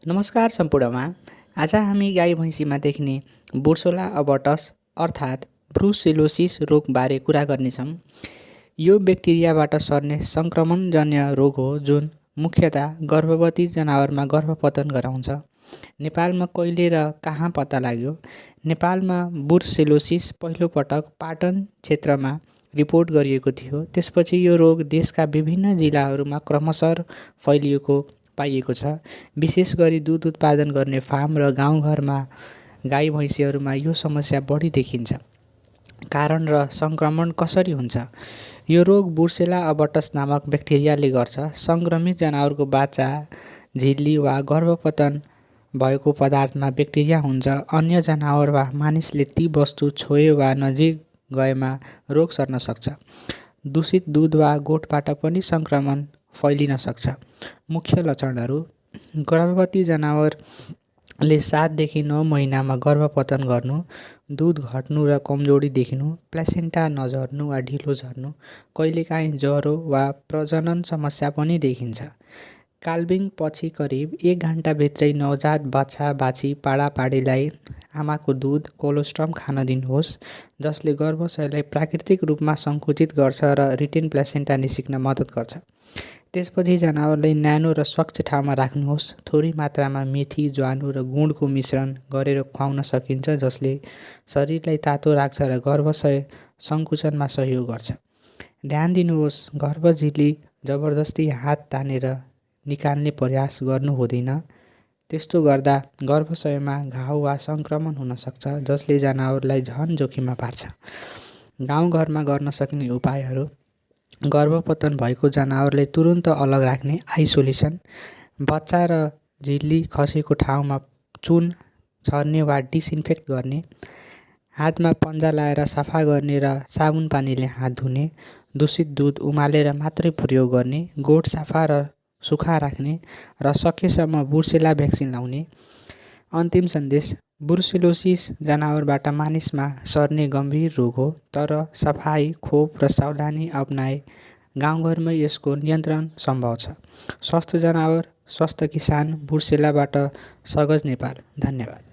नमस्कार सम्पूर्णमा। आज हामी गाई भैँसीमा देखिने बुर्सोला अबटस अर्थात् ब्रुसेलोसिस रोगबारे कुरा गर्नेछौँ। यो ब्याक्टेरियाबाट सर्ने सङ्क्रमणजन्य रोग हो जुन मुख्यतः गर्भवती जनावरमा गर्भपतन गराउँछ। नेपालमा कहिले र कहाँ पत्ता लाग्यो? नेपालमा बुर्सेलोसिस पहिलोपटक पाटन क्षेत्रमा रिपोर्ट गरिएको थियो। त्यसपछि यो रोग देशका विभिन्न जिल्लाहरूमा क्रमशः फैलिएको पाइएको छ। विशेष गरी दूध उत्पादन गर्ने फार्म र गाउँघरमा गाई भैँसीहरूमा यो समस्या बढी देखिन्छ। कारण र सङ्क्रमण कसरी हुन्छ? यो रोग बुर्सेला अबटस नामक ब्याक्टेरियाले गर्छ। सङ्क्रमित जनावरको बाछा, झिल्ली वा गर्भपतन भएको पदार्थमा ब्याक्टेरिया हुन्छ। अन्य जनावर वा मानिसले ती वस्तु छोए वा नजिक गएमा रोग सर्न सक्छ। दूषित दूध वा गोठबाट पनि सङ्क्रमण फैलिन सक्छ। मुख्य लक्षणहरू: गर्भवती जनावरले 7 देखि 9 महिनामा गर्भपतन गर्नु, दूध घट्नु र कमजोरी देखिनु, प्लासेन्टा नझर्नु वा ढिलो झर्नु, कहिलेकाहीँ ज्वरो वा प्रजनन समस्या पनि देखिन्छ। काल्भिङ पछि करिब 1 घण्टाभित्रै नवजात बाछा-बाछी पाडापाडीलाई आमाको दुध कोलोस्ट्रम खान दिनुहोस्, जसले गर्भाशयलाई प्राकृतिक रूपमा सङ्कुचित गर्छ र रिटेन प्लासेन्टा निस्कन मद्दत गर्छ। त्यसपछि जनावरलाई न्यानो र स्वच्छ ठाउँमा राख्नुहोस्। थोरै मात्रामा मेथी, ज्वानो र गुँडको मिश्रण गरेर खुवाउन सकिन्छ, जसले शरीरलाई तातो राख्छ र गर्भाशय सङ्कुचनमा सहयोग गर्छ। ध्यान दिनुहोस्, गर्भझिल्ली जबरजस्ती हात तानेर निकाल्ने प्रयास गर्नु हुँदैन। त्यस्तो गर्दा गर्भाशयमा घाउ वा सङ्क्रमण हुन सक्छ, जसले जनावरलाई झन जोखिममा पार्छ। गाउँघरमा गर्न सकिने उपायहरू: गर्भपतन भएको जनावरलाई तुरुन्त अलग राख्ने आइसोलेसन, बच्चा र झिल्ली खसेको ठाउँमा चुन छर्ने वा डिसइन्फेक्ट गर्ने, हातमा पन्जा लाएर सफा गर्ने र साबुन पानीले हात धुने, दूषित दूध उमालेर मात्रै प्रयोग गर्ने, गोठ सफा र सुक्खा राख्ने र सकेसम्म बुर्सेला भ्याक्सिन लाउने। अन्तिम सन्देश: बुर्सेलोसिस जनावरबाट मानिसमा सर्ने गम्भीर रोग हो, तर सफाई, खोप र सावधानी अपनाए गाउँघरमै यसको नियन्त्रण सम्भव छ। स्वस्थ जनावर, स्वस्थ किसान, बुर्सेलाबाट सगज नेपाल। धन्यवाद।